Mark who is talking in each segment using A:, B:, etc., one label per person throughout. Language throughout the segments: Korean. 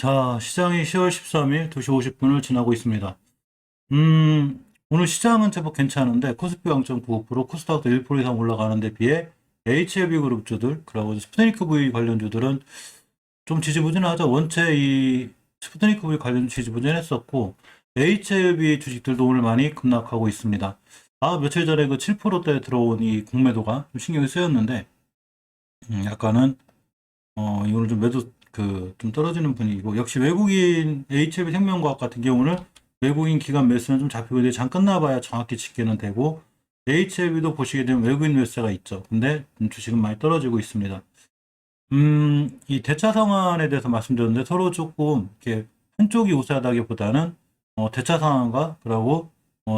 A: 자, 시장이 10월 13일 2시 50분을 지나고 있습니다. 오늘 시장은 제법 괜찮은데, 코스피 0.95%, 코스닥도 1% 이상 올라가는 데 비해, HLB 그룹주들, 그리고 스푸트니크 V 관련주들은 좀 지지부진하죠. 원체 이 스푸트니크 V 관련 지지부진했었고, HLB 주식들도 오늘 많이 급락하고 있습니다. 며칠 전에 그 7%대 들어온 이 공매도가 좀 신경이 쓰였는데, 약간은 이거는 좀 매도 좀 떨어지는 분위기고 역시 외국인 HLB 생명과학 같은 경우는 외국인 기관 매수는 좀 잡히고 이제 장 끝나봐야 정확히 집계는 되고 HLB도 보시게 되면 외국인 매수가 있죠. 근데 주식은 많이 떨어지고 있습니다. 이 대차 상환에 대해서 말씀드렸는데 서로 조금 이렇게 한쪽이 우세하다기보다는 대차 상환과 그리고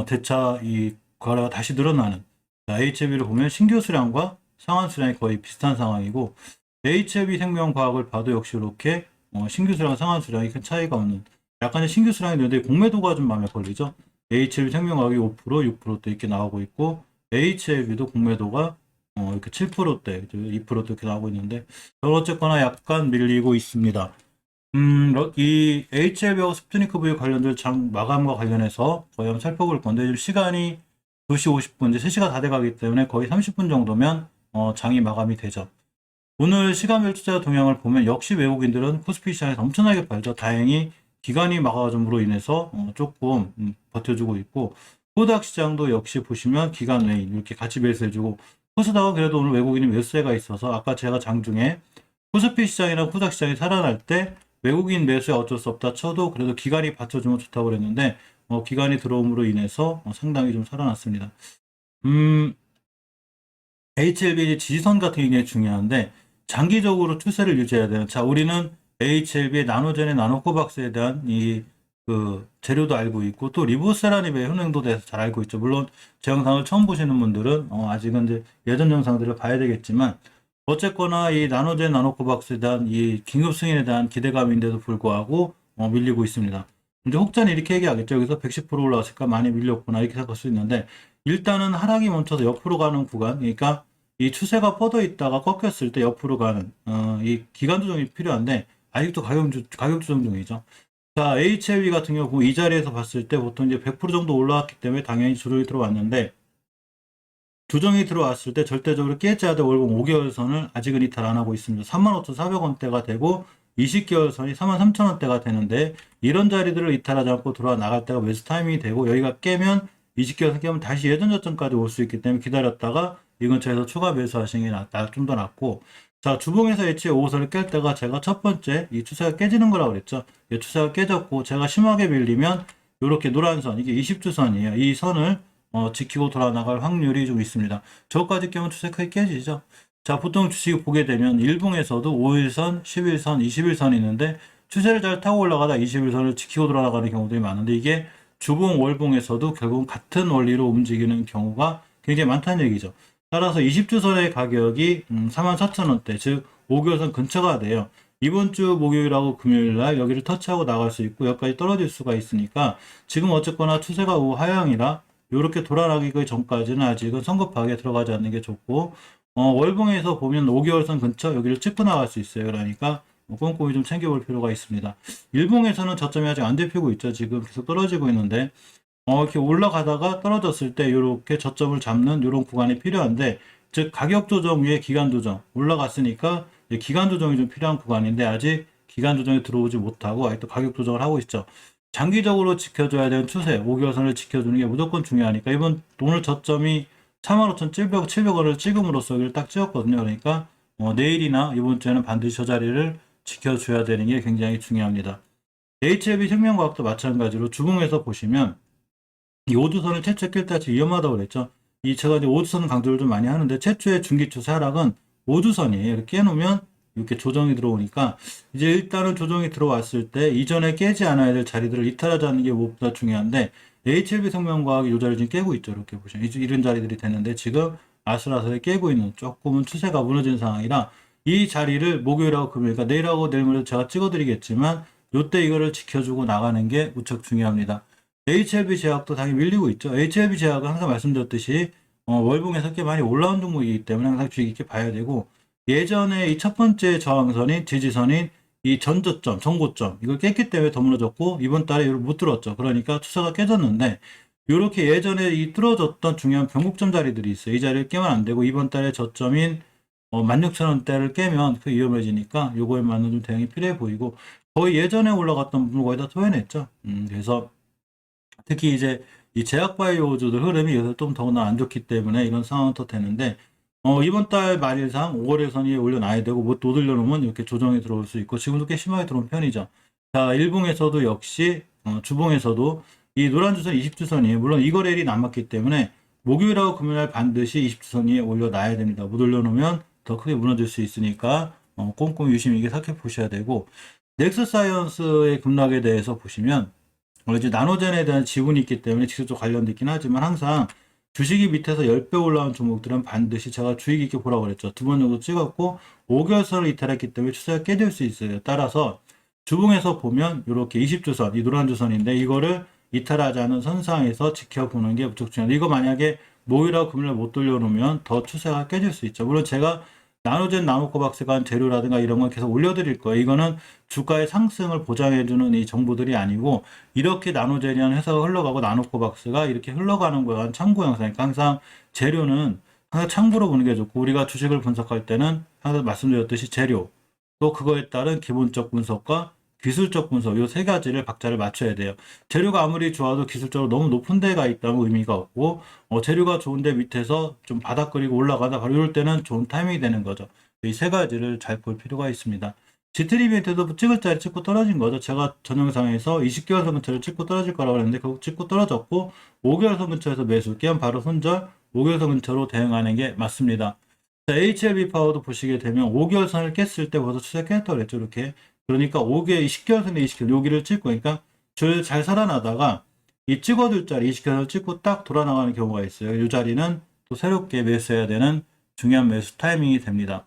A: 대차 이 거래가 다시 늘어나는 HLB를 보면 신규 수량과 상환 수량이 거의 비슷한 상황이고 HLB 생명과학을 봐도 역시 이렇게 신규 수량, 상한 수량이 큰 차이가 없는 약간의 신규 수량이 있는데 공매도가 좀 마음에 걸리죠. HLB 생명과학이 5%, 6%대 이렇게 나오고 있고 HLB도 공매도가 이렇게 7%대, 2%대 이렇게 나오고 있는데 어쨌거나 약간 밀리고 있습니다. 이 HLB하고 스푸트니크 V 관련된 장 마감과 관련해서 거의 한번 살펴볼 건데 지금 시간이 2시 50분, 이제 3시가 다 돼가기 때문에 거의 30분 정도면 장이 마감이 되죠. 오늘 시간별 투자 동향을 보면 역시 외국인들은 코스피 시장에서 엄청나게 팔죠. 다행히 기간이 마감으로 인해서 조금 버텨주고 있고 코스닥 시장도 역시 보시면 기간 외인 이렇게 같이 매수해주고 코스닥은 그래도 오늘 외국인이 매수세가 있어서 아까 제가 장중에 코스피 시장이나 코스닥 시장이 살아날 때 외국인 매수에 어쩔 수 없다 쳐도 그래도 기간이 받쳐주면 좋다고 그랬는데 기간이 들어옴으로 인해서 상당히 좀 살아났습니다. HLB 지지선 같은 게 굉장히 중요한데 장기적으로 추세를 유지해야 되는. 자, 우리는 HLB의 나노젠의 나노코박스에 대한 재료도 알고 있고 또 리보세라닙의 효능도 대해서 잘 알고 있죠. 물론 제 영상을 처음 보시는 분들은 아직은 이제 예전 영상들을 봐야 되겠지만 어쨌거나 이 나노젠 나노코박스에 대한 이 긴급 승인에 대한 기대감인데도 불구하고 밀리고 있습니다. 이제 혹자는 이렇게 얘기하겠죠. 여기서 110% 올라왔으니까 많이 밀렸구나 이렇게 생각할 수 있는데 일단은 하락이 멈춰서 옆으로 가는 구간, 그러니까 이 추세가 뻗어 있다가 꺾였을 때 옆으로 가는 이 기간 조정이 필요한데 아직도 가격 조정 중이죠. 자, HLB 같은 경우 이 자리에서 봤을 때 보통 이제 100% 정도 올라왔기 때문에 당연히 조정이 들어왔는데 조정이 들어왔을 때 절대적으로 깨져야 될 월봉 5개월 선을 아직은 이탈 안 하고 있습니다. 35,400원대가 되고 20개월 선이 43,000원대가 되는데 이런 자리들을 이탈하지 않고 들어와 나갈 때가 매수 타이밍이 되고 여기가 깨면 20개월 선 깨면 다시 예전 저점까지 올 수 있기 때문에 기다렸다가 이 근처에서 추가 매수하시는 게 좀 더 낫고 자, 주봉에서 H의 5호선을 깰 때가 제가 첫 번째 이 추세가 깨지는 거라고 그랬죠. 이 추세가 깨졌고 제가 심하게 밀리면 이렇게 노란 선 이게 20주선이에요. 이 선을 지키고 돌아 나갈 확률이 좀 있습니다. 저까지 깨면 추세 크게 깨지죠. 자, 보통 주식 보게 되면 일봉에서도 5일선, 11선, 21선이 있는데 추세를 잘 타고 올라가다 21선을 지키고 돌아가는 경우들이 많은데 이게 주봉, 월봉에서도 결국 같은 원리로 움직이는 경우가 굉장히 많다는 얘기죠. 따라서 20주선의 가격이 44,000원대, 즉 5개월선 근처가 돼요. 이번 주 목요일하고 금요일날 여기를 터치하고 나갈 수 있고 여기까지 떨어질 수가 있으니까 지금 어쨌거나 추세가 우하향이라 이렇게 돌아가기 전까지는 아직은 성급하게 들어가지 않는 게 좋고 월봉에서 보면 5개월선 근처 여기를 찍고 나갈 수 있어요. 그러니까 꼼꼼히 좀 챙겨볼 필요가 있습니다. 일봉에서는 저점이 아직 안 잡히고 있죠. 지금 계속 떨어지고 있는데 이렇게 올라가다가 떨어졌을 때 이렇게 저점을 잡는 이런 구간이 필요한데 즉 가격 조정 위에 기간 조정 올라갔으니까 기간 조정이 좀 필요한 구간인데 아직 기간 조정이 들어오지 못하고 아직도 가격 조정을 하고 있죠. 장기적으로 지켜줘야 되는 추세 5개월선을 지켜주는 게 무조건 중요하니까 이번 오늘 저점이 45,700, 700원을 찍음으로써 여기를 딱 찍었거든요. 그러니까 내일이나 이번 주에는 반드시 저 자리를 지켜줘야 되는 게 굉장히 중요합니다. HLB 생명과학도 마찬가지로 주봉에서 보시면 이 5주선을 최초에 깰 때 위험하다고 그랬죠. 제가 이제 5주선 강조를 좀 많이 하는데 최초의 중기추세 하락은 5주선이에요. 이렇게 깨놓으면 이렇게 조정이 들어오니까 이제 일단은 조정이 들어왔을 때 이전에 깨지 않아야 될 자리들을 이탈하지 않는 게 무엇보다 중요한데 HLB 생명과학이 이 자리를 지금 깨고 있죠. 이렇게 보시면 이런 자리들이 되는데 지금 아슬아슬하게 깨고 있는 조금은 추세가 무너진 상황이라 이 자리를 목요일하고 금요일, 그러니까 내일하고 내일 모레 제가 찍어드리겠지만 요때 이거를 지켜주고 나가는 게 무척 중요합니다. HLB 제약도 당연히 밀리고 있죠. HLB 제약은 항상 말씀드렸듯이 월봉에서 꽤 많이 올라온 종목이기 때문에 항상 주의 깊게 봐야 되고 예전에 이 첫 번째 저항선인 지지선인 이 전저점, 전고점 이걸 깼기 때문에 더 무너졌고 이번 달에 이걸 못 들었죠. 그러니까 추세가 깨졌는데 이렇게 예전에 이 뚫어졌던 중요한 변곡점 자리들이 있어요. 이 자리를 깨면 안 되고 이번 달에 저점인 16,000원대를 깨면 그 위험해지니까 요거에 맞는 좀 대응이 필요해 보이고 거의 예전에 올라갔던 부분 거의 다 토해냈죠. 그래서 특히 이제 이 제약바이오주들 흐름이 요새 좀 더구나 안 좋기 때문에 이런 상황은 더 되는데 이번 달 말일상 5거래선이 올려놔야 되고 못 올려놓으면 이렇게 조정이 들어올 수 있고 지금도 꽤 심하게 들어온 편이죠. 자, 일봉에서도 역시 주봉에서도 이 노란 주선 20주선이에요. 물론 이 거래일이 남았기 때문에 목요일하고 금요일날 반드시 20주선 위에 올려놔야 됩니다. 못 올려놓으면 더 크게 무너질 수 있으니까 꼼꼼히 유심히 이게 살펴보셔야 되고 넥스사이언스의 급락에 대해서 보시면 이제 나노젠에 대한 지분이 있기 때문에 직접적 관련돼 있긴 하지만 항상 주식이 밑에서 10배 올라온 종목들은 반드시 제가 주의 깊게 보라고 그랬죠. 두 번 정도 찍었고 5개월선을 이탈했기 때문에 추세가 깨질 수 있어요. 따라서 주봉에서 보면 이렇게 20주선, 이 노란 주선인데 이거를 이탈하지 않은 선상에서 지켜보는 게 무척 중요해요. 이거 만약에 목요일하고 금요일에 못 돌려놓으면 더 추세가 깨질 수 있죠. 물론 제가 나노젠, 나노코박스가 재료라든가 이런 건 계속 올려드릴 거예요. 이거는 주가의 상승을 보장해주는 이 정보들이 아니고 이렇게 나노젠이라는 회사가 흘러가고 나노코박스가 이렇게 흘러가는 거에 대한 참고 영상이니까 항상 재료는 항상 참고로 보는 게 좋고 우리가 주식을 분석할 때는 항상 말씀드렸듯이 재료 또 그거에 따른 기본적 분석과 기술적 분석 이 세 가지를 박자를 맞춰야 돼요. 재료가 아무리 좋아도 기술적으로 너무 높은 데가 있다면 의미가 없고 재료가 좋은데 밑에서 좀 바닥거리고 올라가다 바로 이럴 때는 좋은 타이밍이 되는 거죠. 이 세 가지를 잘 볼 필요가 있습니다. 지트리비한테도 찍을 자리 찍고 떨어진 거죠. 제가 전 영상에서 20개월 선 근처를 찍고 떨어질 거라고 했는데 결국 찍고 떨어졌고 5개월 선 근처에서 매수 깨면 바로 손절 5개월 선 근처로 대응하는 게 맞습니다. 자, HLB 파워도 보시게 되면 5개월 선을 깼을 때 벌써 추세 깼다고 그랬죠. 이렇게. 그러니까 5개, 20개월 선에 20개월, 여기를 찍고, 그러니까 줄 잘 살아나다가 이 찍어둘 자리 20개월 찍고 딱 돌아나가는 경우가 있어요. 이 자리는 또 새롭게 매수해야 되는 중요한 매수 타이밍이 됩니다.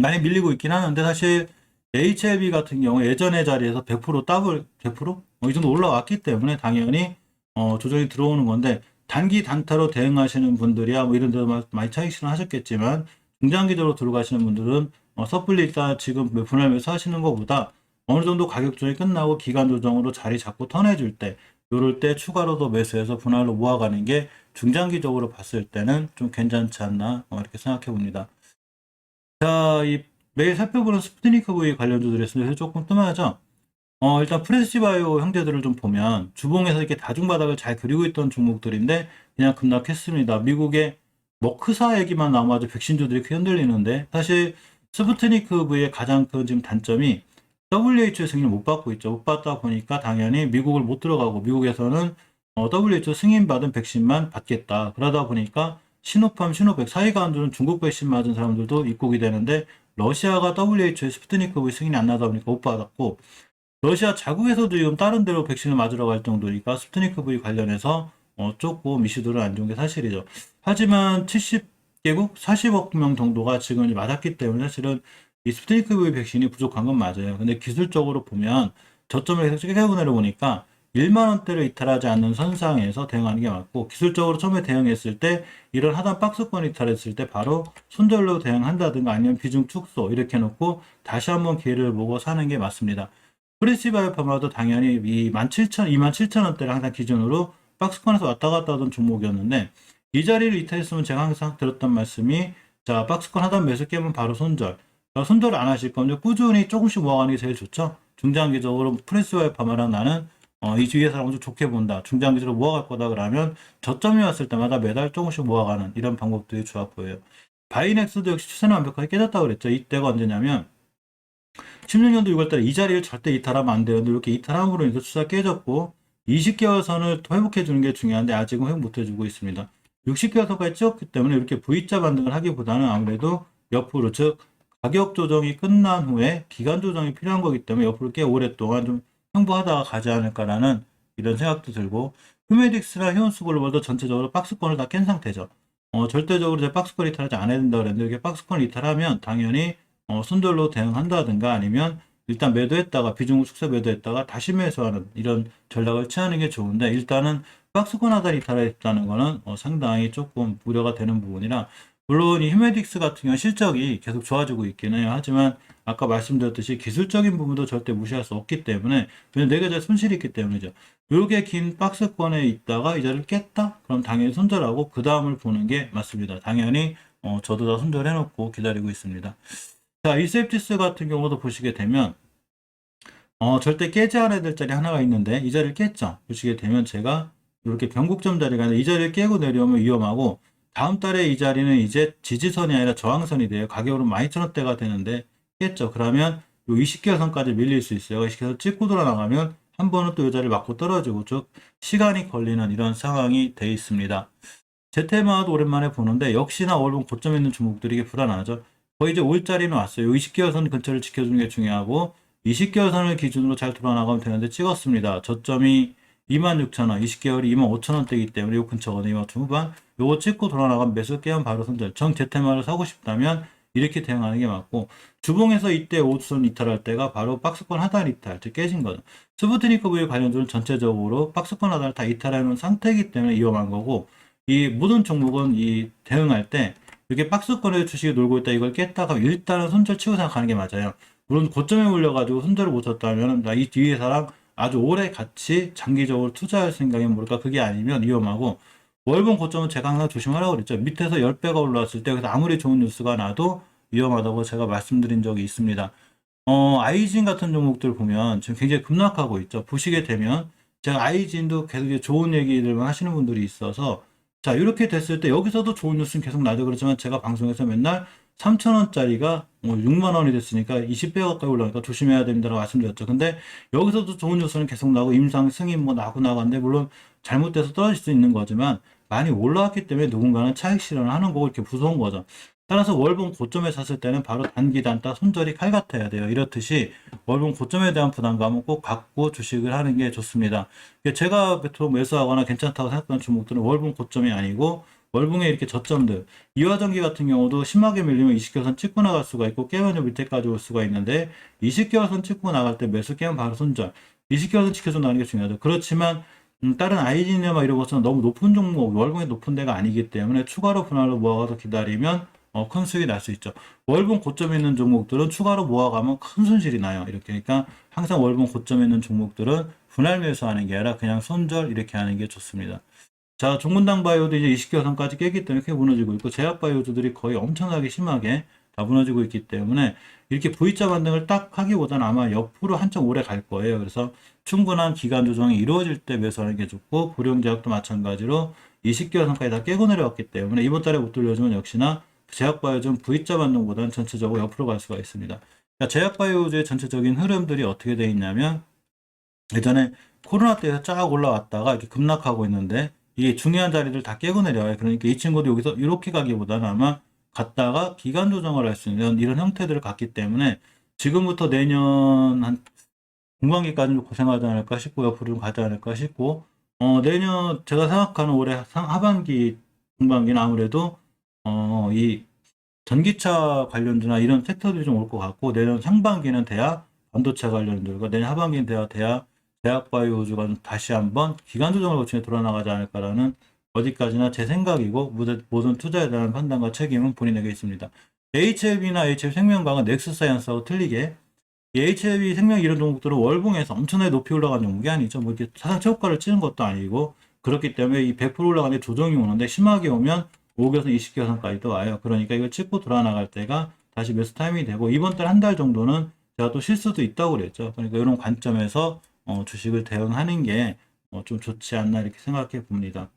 A: 많이 밀리고 있긴 하는데 사실 HLB 같은 경우 예전의 자리에서 100% 더블 100%? 이 정도 올라왔기 때문에 당연히 조정이 들어오는 건데 단기 단타로 대응하시는 분들이야 뭐 이런 데도 많이 차익 실현하셨겠지만 중장기적으로 들어가시는 분들은 섣불리 일단 지금 분할 매수하시는 것보다 어느 정도 가격 조정이 끝나고 기간 조정으로 자리 잡고 턴해줄 때 요럴 때 추가로 더 매수해서 분할로 모아가는 게 중장기적으로 봤을 때는 좀 괜찮지 않나 이렇게 생각해 봅니다. 자, 이 매일 살펴보는 스푸트니크 V 관련주들에 있어서 조금 뜸하죠. 일단 프레시바이오 형제들을 좀 보면 주봉에서 이렇게 다중바닥을 잘 그리고 있던 종목들인데 그냥 급락했습니다. 미국의 머크사 얘기만 나오면 아주 백신주들이 크게 흔들리는데 사실 스푸트니크 V의 가장 큰 지금 단점이 WHO의 승인을 못 받고 있죠. 못 받다 보니까 당연히 미국을 못 들어가고 미국에서는 WHO 승인받은 백신만 받겠다. 그러다 보니까 시노팜, 시노백 사이가 안 좋은 중국 백신 맞은 사람들도 입국이 되는데 러시아가 WHO의 스푸트니크 V 승인이 안 나다 보니까 못 받았고 러시아 자국에서도 지금 다른 데로 백신을 맞으러 갈 정도니까 스푸트니크 V 관련해서 조금 이슈들은 안 좋은 게 사실이죠. 하지만 70개국 40억 명 정도가 지금 맞았기 때문에 사실은 이 스푸트니크 V 백신이 부족한 건 맞아요. 근데 기술적으로 보면 저점을 계속 깨고 내려오니까 1만 원대를 이탈하지 않는 선상에서 대응하는 게 맞고 기술적으로 처음에 대응했을 때 이런 하단 박스권 이탈했을 때 바로 손절로 대응한다든가 아니면 비중 축소 이렇게 해놓고 다시 한번 기회를 보고 사는 게 맞습니다. 프레시바이오파마도 당연히 이 27,000원대를 항상 기준으로 박스권에서 왔다 갔다 하던 종목이었는데 이 자리를 이탈했으면 제가 항상 들었던 말씀이 자 박스권 하단 매수 깨면 바로 손절 손절을 안 하실 거면 꾸준히 조금씩 모아가는 게 제일 좋죠. 중장기적으로 프레시바이오파마랑 나는 이 주위에서 아주 좋게 본다. 중장기적으로 모아갈 거다 그러면 저점이 왔을 때마다 매달 조금씩 모아가는 이런 방법들이 좋아 보여요. 바이넥스도 역시 추세는 완벽하게 깨졌다고 그랬죠. 이때가 언제냐면 16년도 6월달에 이 자리를 절대 이탈하면 안 되는데 이렇게 이탈함으로 인해서 추세가 깨졌고 20개월 선을 회복해 주는 게 중요한데 아직은 회복 못 해주고 있습니다. 60개월 선까지 찍었기 때문에 이렇게 V자 반등을 하기보다는 아무래도 옆으로 즉 가격 조정이 끝난 후에 기간 조정이 필요한 거기 때문에 옆으로 꽤 오랫동안 좀 행보하다가 가지 않을까라는 이런 생각도 들고 휴메딕스나 히온스글로벌도 전체적으로 박스권을 다 깬 상태죠. 절대적으로 제 박스권 이탈하지 않아야 된다 그랬는데 이렇게 박스권 이탈하면 당연히 손절로 대응한다든가 아니면 일단 매도했다가 비중을 축소 매도했다가 다시 매수하는 이런 전략을 취하는 게 좋은데 일단은 박스권 하단 이탈했다는 거는 상당히 조금 우려가 되는 부분이라 물론 이 휴메딕스 같은 경우 실적이 계속 좋아지고 있긴 해요. 하지만 아까 말씀드렸듯이 기술적인 부분도 절대 무시할 수 없기 때문에, 왜냐면 내 계좌에 손실이 있기 때문이죠. 이렇게 긴 박스권에 있다가 이 자리를 깼다? 그럼 당연히 손절하고 그 다음을 보는 게 맞습니다. 당연히 저도 다 손절해놓고 기다리고 있습니다. 자, 이셉티스 같은 경우도 보시게 되면 절대 깨지 않아야 될 자리 하나가 있는데 이 자리를 깼죠. 보시게 되면 제가 이렇게 변곡점 자리가 있는데 이 자리를 깨고 내려오면 위험하고, 다음 달에 이 자리는 이제 지지선이 아니라 저항선이 돼요. 가격으로 12,000원대가 되는데 깼죠. 그러면 요 20개선까지 밀릴 수 있어요. 20개선 찍고 돌아나가면 한 번은 또 이 자리를 맞고 떨어지고, 쭉 시간이 걸리는 이런 상황이 돼 있습니다. 제테마도 오랜만에 보는데 역시나 월봉 고점에 있는 종목들이 이게 불안하죠. 거의 이제 5일짜리는 왔어요. 20개선 근처를 지켜주는 게 중요하고, 20개월선을 기준으로 잘 돌아나가면 되는데 찍었습니다. 저점이 26,000원, 20개월이 25,000원대이기 때문에 이 근처거든요. 25,000원 후반. 요거 찍고 돌아나가면 매수 깨면 바로 손절. 정 제테마를 사고 싶다면 이렇게 대응하는 게 맞고, 주봉에서 이때 5선 이탈할 때가 바로 박스권 하단 이탈, 즉 깨진 거죠. 스푸트니크 V 관련주는 전체적으로 박스권 하단을 다 이탈하는 상태이기 때문에 위험한 거고, 이 모든 종목은 이 대응할 때 이렇게 박스권에 주식이 놀고 있다 이걸 깼다가 일단은 손절 치고 생각하는 게 맞아요. 물론 고점에 올려가지고 손절을 못 쳤다면 이 뒤에 사람 아주 오래 같이 장기적으로 투자할 생각이 뭘까? 그게 아니면 위험하고, 월봉 고점은 제가 항상 조심하라고 그랬죠. 밑에서 10배가 올라왔을 때 그래서 아무리 좋은 뉴스가 나도 위험하다고 제가 말씀드린 적이 있습니다. 아이진 같은 종목들 보면 지금 굉장히 급락하고 있죠. 보시게 되면 제가 아이진도 계속 이제 좋은 얘기들만 하시는 분들이 있어서, 자, 이렇게 됐을 때 여기서도 좋은 뉴스는 계속 나죠. 그렇지만 제가 방송에서 맨날 3,000원짜리가 6만 원이 됐으니까 20배 가까이 올라가니까 조심해야 된다고 말씀드렸죠. 근데 여기서도 좋은 뉴스는 계속 나고 임상 승인 뭐 나고 나가는데, 물론 잘못돼서 떨어질 수 있는 거지만 많이 올라왔기 때문에 누군가는 차익 실현을 하는 거고 이렇게 무서운 거죠. 따라서 월봉 고점에 샀을 때는 바로 단기 단타 손절이 칼 같아야 돼요. 이렇듯이 월봉 고점에 대한 부담감은 꼭 갖고 주식을 하는 게 좋습니다. 제가 보통 매수하거나 괜찮다고 생각하는 종목들은 월봉 고점이 아니고 월봉에 이렇게 저점들, 이화전기 같은 경우도 심하게 밀리면 20개월선 찍고 나갈 수가 있고 깨면 요 밑에까지 올 수가 있는데, 20개월선 찍고 나갈 때 매수 깨면 바로 손절, 20개월선 지켜서 나가는 게 중요하죠. 그렇지만 다른 아이진이나 이런 것은 너무 높은 종목, 월봉이 높은 데가 아니기 때문에 추가로 분할로 모아가서 기다리면 큰 수익이 날 수 있죠. 월봉 고점에 있는 종목들은 추가로 모아가면 큰 손실이 나요. 이렇게. 그러니까 항상 월봉 고점에 있는 종목들은 분할 매수하는 게 아니라 그냥 손절 이렇게 하는 게 좋습니다. 자, 종근당 바이오도 이제 20개선까지 깨기 때문에 크게 무너지고 있고, 제약 바이오주들이 거의 엄청나게 심하게 다 무너지고 있기 때문에 이렇게 V자 반등을 딱 하기보다는 아마 옆으로 한참 오래 갈 거예요. 그래서 충분한 기간 조정이 이루어질 때 매수하는 게 좋고, 불용제약도 마찬가지로 20개선까지 다 깨고 내려왔기 때문에 이번 달에 못 돌려주면 역시나 제약 바이오주는 V자 반등보다는 전체적으로 옆으로 갈 수가 있습니다. 제약 바이오주의 전체적인 흐름들이 어떻게 되어 있냐면, 예전에 코로나 때에서 쫙 올라왔다가 이렇게 급락하고 있는데 이게 중요한 자리를 다 깨고 내려와요. 그러니까 이 친구도 여기서 이렇게 가기보다는 아마 갔다가 기간 조정을 할 수 있는 이런 형태들을 갖기 때문에 지금부터 내년 한 중반기까지는 고생하지 않을까 싶고, 옆으로 좀 가지 않을까 싶고, 내년 제가 생각하는 올해 하반기, 중반기는 아무래도 이 전기차 관련주나 이런 섹터들이 좀 올 것 같고, 내년 상반기는 대야 반도체 관련주가, 내년 하반기는 대야 제약바이오주가 다시 한번 기간 조정을 거치며 돌아나가지 않을까라는, 어디까지나 제 생각이고 모든 투자에 대한 판단과 책임은 본인에게 있습니다. HLB나 HL생명과는 넥스사이언스하고 틀리게 이 HLB 생명 이런 종목들은 월봉에서 엄청나게 높이 올라간 종목이 아니죠. 뭐 이렇게 사상 최고가를 치는 것도 아니고, 그렇기 때문에 이 100% 올라가는 조정이 오는데 심하게 오면 5개선, 20개선까지도 와요. 그러니까 이걸 찍고 돌아나갈 때가 다시 매수 타이밍이 되고, 이번 달 한 달 정도는 제가 또 쉴 수도 있다고 그랬죠. 그러니까 이런 관점에서 주식을 대응하는 게 좀 좋지 않나 이렇게 생각해 봅니다.